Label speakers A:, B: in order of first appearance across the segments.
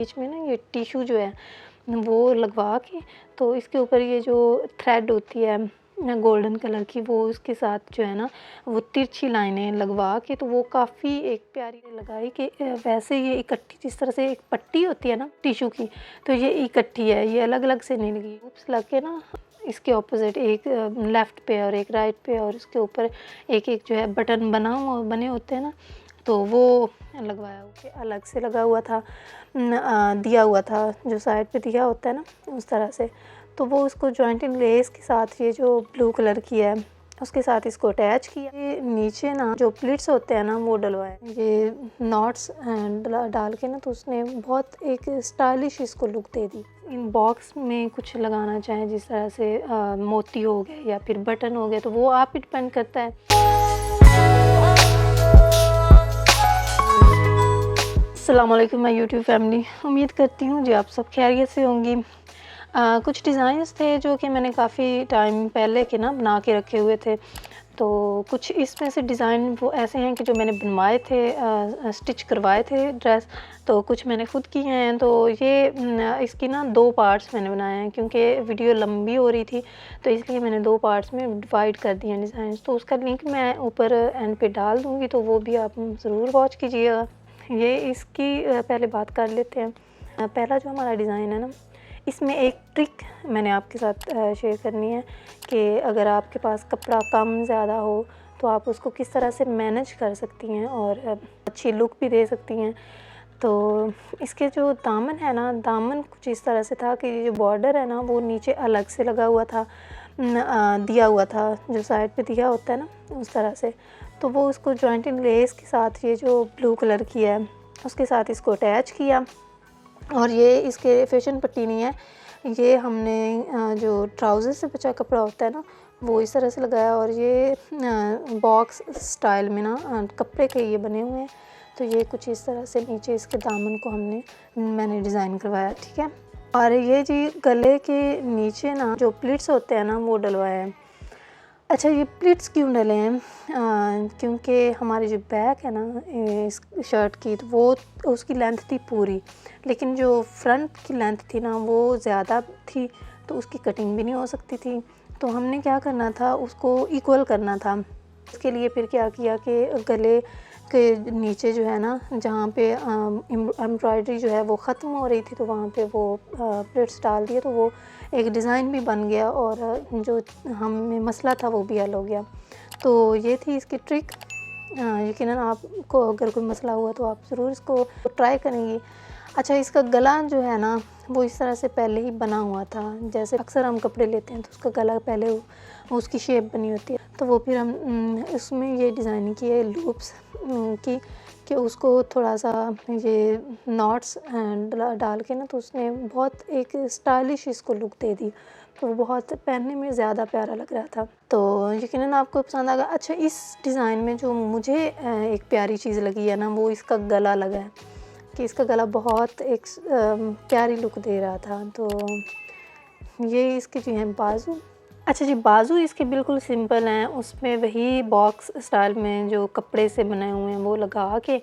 A: बीच में ना ये टिश्यू जो है वो लगवा के, तो इसके ऊपर ये जो थ्रेड होती है गोल्डन कलर की, वो इसके साथ जो है ना वो तिरछी लाइनें लगवा के, तो वो काफ़ी एक प्यारी लगाई कि वैसे ये इकट्ठी जिस तरह से एक पट्टी होती है ना टिश्यू की, तो ये इकट्ठी है, ये अलग अलग से नहीं लगी। हुप्स लग के ना इसके ऑपोजिट एक लेफ़्ट पे और एक राइट पे, और इसके ऊपर एक एक जो है बटन बने होते हैं ना, तो वो लगवाया हुआ अलग से लगा हुआ था, दिया हुआ था जो साइड पे दिया होता है ना उस तरह से। तो वो उसको जॉइंटिंग लेस के साथ ये जो ब्लू कलर की है उसके साथ इसको अटैच किया। ये नीचे ना जो प्लिट्स होते हैं ना वो डलवाए, ये नॉट्स डाल के ना, तो उसने बहुत एक स्टाइलिश इसको लुक दे दी। इन बॉक्स में कुछ लगाना चाहें जिस तरह से मोती हो गए या फिर बटन हो गए, तो वो आप ही डिपेंड करता है। अस्सलाम वालेकुम माय यूट्यूब फैमिली, उम्मीद करती हूँ जी आप सब खैरियत से होंगी। कुछ डिज़ाइंस थे जो कि मैंने काफ़ी टाइम पहले के ना बना के रखे हुए थे, तो कुछ इसमें से डिज़ाइन वो ऐसे हैं कि जो मैंने बनवाए थे, स्टिच करवाए थे ड्रेस, तो कुछ मैंने ख़ुद किए हैं। तो ये इसकी ना 2 पार्ट्स मैंने बनाए हैं, क्योंकि वीडियो लंबी हो रही थी तो इसलिए मैंने 2 पार्ट्स में डिवाइड कर दिए हैं डिज़ाइन। तो उसका लिंक मैं ऊपर एंड पे डाल दूँगी, तो वो भी आप ज़रूर वॉच कीजिएगा। ये इसकी पहले बात कर लेते हैं। पहला जो हमारा डिज़ाइन है ना, इसमें एक ट्रिक मैंने आपके साथ शेयर करनी है कि अगर आपके पास कपड़ा कम ज़्यादा हो तो आप उसको किस तरह से मैनेज कर सकती हैं और अच्छी लुक भी दे सकती हैं। तो इसके जो दामन है ना, दामन कुछ इस तरह से था कि जो बॉर्डर है ना वो नीचे अलग से लगा हुआ था, दिया हुआ था जो साइड पे दिया होता है ना उस तरह से। तो वो उसको जॉइंटिंग लेस के साथ ये जो ब्लू कलर की है उसके साथ इसको अटैच किया। और ये इसके फैशन पट्टी नहीं है, ये हमने जो ट्राउज़र से बचा कपड़ा होता है ना वो इस तरह से लगाया, और ये बॉक्स स्टाइल में ना कपड़े के ये बने हुए हैं। तो ये कुछ इस तरह से नीचे इसके दामन को मैंने डिज़ाइन करवाया, ठीक है। और ये जी गले के नीचे ना जो प्लिट्स होते हैं ना वो डलवाए हैं। अच्छा, ये प्लिट्स क्यों डले हैं? क्योंकि हमारी जो बैक है ना इस शर्ट की, तो वो उसकी लेंथ थी पूरी, लेकिन जो फ्रंट की लेंथ थी ना वो ज़्यादा थी, तो उसकी कटिंग भी नहीं हो सकती थी। तो हमने क्या करना था, उसको इक्वल करना था। इसके लिए फिर क्या किया कि गले के नीचे जो है ना जहाँ पे एम्ब्रॉयडरी जो है वो ख़त्म हो रही थी, तो वहाँ पे वो प्लिट्स डाल दिए, तो वो एक डिज़ाइन भी बन गया और जो हमें मसला था वो भी हल हो गया। तो ये थी इसकी ट्रिक। यकीनन आपको अगर कोई मसला हुआ तो आप ज़रूर इसको ट्राई करेंगी। अच्छा, इसका गला जो है ना वो इस तरह से पहले ही बना हुआ था। जैसे अक्सर हम कपड़े लेते हैं तो उसका गला पहले उसकी शेप बनी होती है, तो वो फिर हम उसमें ये डिज़ाइनिंग की है लूप्स की, कि उसको थोड़ा सा ये नॉट्स डाल के ना, तो उसने बहुत एक स्टाइलिश इसको लुक दे दी। तो वो बहुत पहनने में ज़्यादा प्यारा लग रहा था, तो यकीनन आपको पसंद आएगा। अच्छा, इस डिज़ाइन में जो मुझे एक प्यारी चीज़ लगी है ना वो इसका गला लगा है, कि इसका गला बहुत एक प्यारी लुक दे रहा था। तो ये इसके जो हैं बाजू, अच्छा जी, बाजू इसके बिल्कुल सिंपल हैं, उसमें वही बॉक्स स्टाइल में जो कपड़े से बनाए हुए हैं वो लगा के,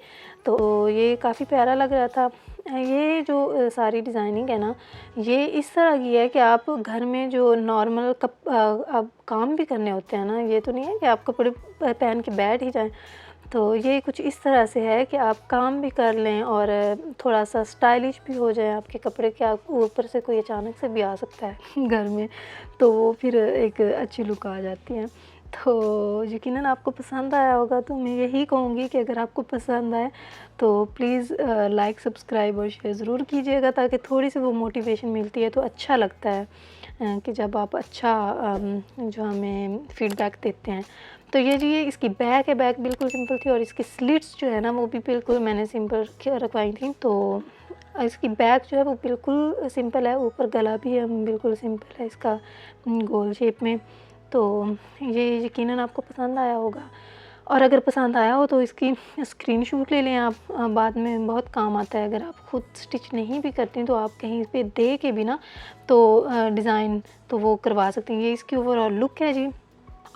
A: तो ये काफ़ी प्यारा लग रहा था। ये जो सारी डिज़ाइनिंग है ना ये इस तरह की है कि आप घर में जो नॉर्मल आप काम भी करने होते हैं ना, ये तो नहीं है कि आप कपड़े पहन के बैठ ही जाएं। तो ये कुछ इस तरह से है कि आप काम भी कर लें और थोड़ा सा स्टाइलिश भी हो जाए आपके कपड़े, के आप ऊपर से कोई अचानक से भी आ सकता है घर में, तो वो फिर एक अच्छी लुक आ जाती है। तो यकीनन आपको पसंद आया होगा, तो मैं यही कहूँगी कि अगर आपको पसंद आए तो प्लीज़ लाइक, सब्सक्राइब और शेयर ज़रूर कीजिएगा, ताकि थोड़ी सी वो मोटिवेशन मिलती है, तो अच्छा लगता है कि जब आप अच्छा जो हमें फ़ीडबैक देते हैं। तो ये जी इसकी बैक है, बैक बिल्कुल सिंपल थी, और इसकी स्लिट्स जो है ना वो भी बिल्कुल मैंने सिंपल रखवाई थी। तो इसकी बैक जो है वो बिल्कुल सिंपल है, ऊपर गला भी है बिल्कुल सिंपल है इसका गोल शेप में। तो ये यकीनन आपको पसंद आया होगा, और अगर पसंद आया हो तो इसकी स्क्रीनशॉट ले लें आप, बाद में बहुत काम आता है। अगर आप खुद स्टिच नहीं भी करती तो आप कहीं पे दे के भी ना तो डिज़ाइन तो वो करवा सकती हैं। ये इसकी ओवरऑल लुक है जी।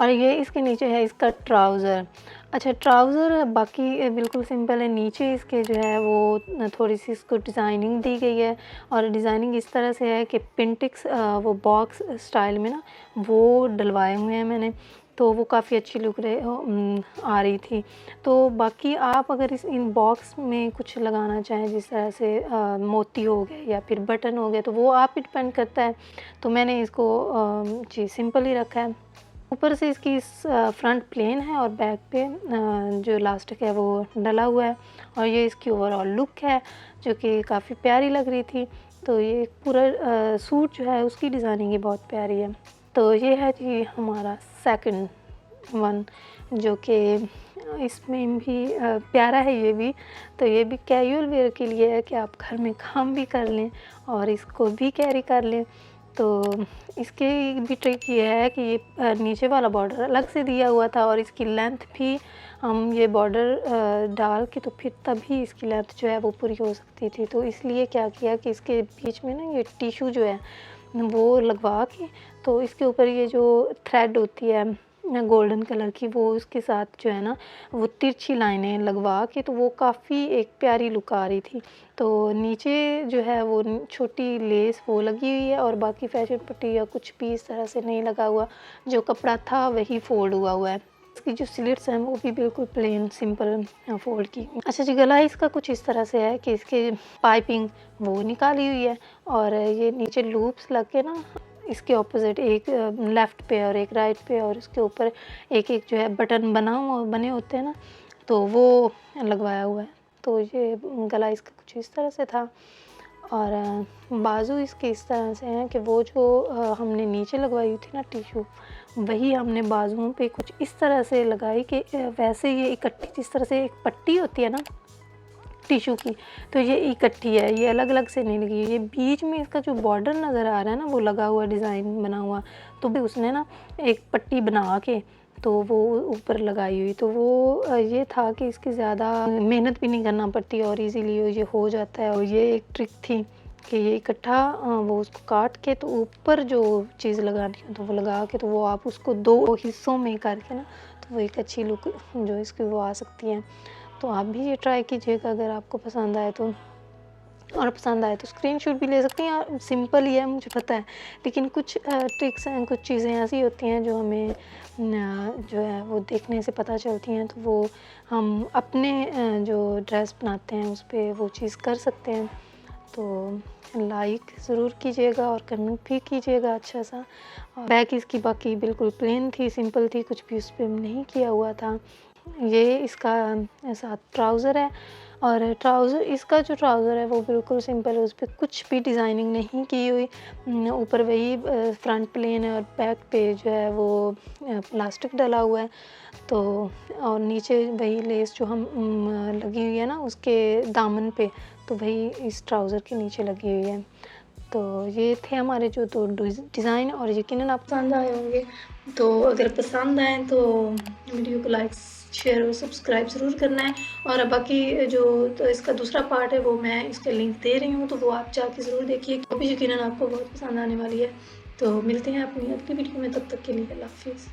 A: और ये इसके नीचे है इसका ट्राउज़र। अच्छा, ट्राउज़र बाकी बिल्कुल सिंपल है, नीचे इसके जो है वो थोड़ी सी इसको डिज़ाइनिंग दी गई है और डिज़ाइनिंग इस तरह से है कि पिंटिक्स वो बॉक्स स्टाइल में ना वो डलवाए हुए हैं मैंने, तो वो काफ़ी अच्छी लुक आ रही थी। तो बाकी आप अगर इन बॉक्स में कुछ लगाना चाहें, जिस तरह से मोती हो गए या फिर बटन हो गए, तो वो आप पे डिपेंड करता है। तो मैंने इसको जी सिंपल ही रखा है। ऊपर से इसकी फ्रंट प्लेन है और बैक पे जो इलास्टिक है वो डला हुआ है, और ये इसकी ओवरऑल लुक है जो कि काफ़ी प्यारी लग रही थी। तो ये पूरा सूट जो है उसकी डिज़ाइनिंग ही बहुत प्यारी है। तो ये है जी हमारा सेकंड वन, जो कि इसमें भी प्यारा है ये भी। तो ये भी कैजुअल वेयर के लिए है कि आप घर में काम भी कर लें और इसको भी कैरी कर लें। तो इसके भी ट्रिक ये है कि ये नीचे वाला बॉर्डर अलग से दिया हुआ था और इसकी लेंथ भी हम ये बॉर्डर डाल के तो फिर तभी इसकी लेंथ जो है वो पूरी हो सकती थी। तो इसलिए क्या किया कि इसके बीच में ना ये टिशू जो है वो लगवा के, तो इसके ऊपर ये जो थ्रेड होती है गोल्डन कलर की, वो इसके साथ जो है ना वो तिरछी लाइनें लगवा के, तो वो काफ़ी एक प्यारी लुक आ रही थी। तो नीचे जो है वो छोटी लेस वो लगी हुई है और बाकी फैशन पट्टी या कुछ भी इस तरह से नहीं लगा हुआ, जो कपड़ा था वही फोल्ड हुआ है। इसकी जो स्लिट्स हैं वो भी बिल्कुल प्लेन सिंपल फोल्ड की। अच्छा जी, गला इसका कुछ इस तरह से है कि इसके पाइपिंग वो निकाली हुई है और ये नीचे लूप्स लग के ना इसके ऑपोजिट एक लेफ़्ट पे और एक राइट पे, और इसके ऊपर एक-एक जो है बटन बने होते हैं ना, तो वो लगवाया हुआ है। तो ये गला इसका कुछ इस तरह से था और बाजू इसके इस तरह से हैं कि वो जो हमने नीचे लगवाई थी ना टिश्यू, वही हमने बाजुओं पे कुछ इस तरह से लगाई कि वैसे ये इकट्ठी, जिस तरह से एक पट्टी होती है ना टिश्यू की, तो ये इकट्ठी है, ये अलग-अलग से नहीं लगी। ये बीच में इसका जो बॉर्डर नज़र आ रहा है ना वो लगा हुआ डिज़ाइन बना हुआ, तो भी उसने ना एक पट्टी बना के तो वो ऊपर लगाई हुई। तो वो ये था कि इसकी ज़्यादा मेहनत भी नहीं करना पड़ती और इजीली ये हो जाता है। और ये एक ट्रिक थी कि ये इकट्ठा वो उसको काट के तो ऊपर जो चीज़ लगानी है तो वो लगा के, तो वो आप उसको 2 हिस्सों में करके ना तो वो एक अच्छी लुक जो इसकी वो आ सकती है। तो आप भी ये ट्राई कीजिएगा अगर आपको पसंद आए तो, और पसंद आए तो स्क्रीनशॉट भी ले सकती हैं। सिंपल ही है मुझे पता है, लेकिन कुछ ट्रिक्स हैं, कुछ चीज़ें ऐसी होती हैं जो हमें जो है वो देखने से पता चलती हैं, तो वो हम अपने जो ड्रेस बनाते हैं उस पर वो चीज़ कर सकते हैं। तो लाइक ज़रूर कीजिएगा और कमेंट भी कीजिएगा अच्छा सा। और बैक इसकी बाकी बिल्कुल प्लेन थी, सिंपल थी, कुछ भी उस पर नहीं किया हुआ था। ये इसका साथ ट्राउज़र है और ट्राउज़र इसका जो ट्राउज़र है वो बिल्कुल सिंपल है, उस पर कुछ भी डिज़ाइनिंग नहीं की हुई। ऊपर वही फ्रंट प्लेन है और बैक पे जो है वो प्लास्टिक डला हुआ है। तो और नीचे वही लेस जो हम लगी हुई है ना उसके दामन पे, तो वही इस ट्राउज़र के नीचे लगी हुई है। तो ये थे हमारे जो 2 डिज़ाइन, और यकीनन आप पसंद आए होंगे। तो अगर पसंद आए तो वीडियो को लाइक शेयर और सब्सक्राइब ज़रूर करना है। और बाकी जो तो इसका दूसरा पार्ट है वो मैं इसके लिंक दे रही हूँ, तो वो आप जाके ज़रूर देखिए, वो भी यकीनन आपको बहुत पसंद आने वाली है। तो मिलते हैं अपनी अगली वीडियो में, तब तक के लिए अल्लाह हाफ़िज़।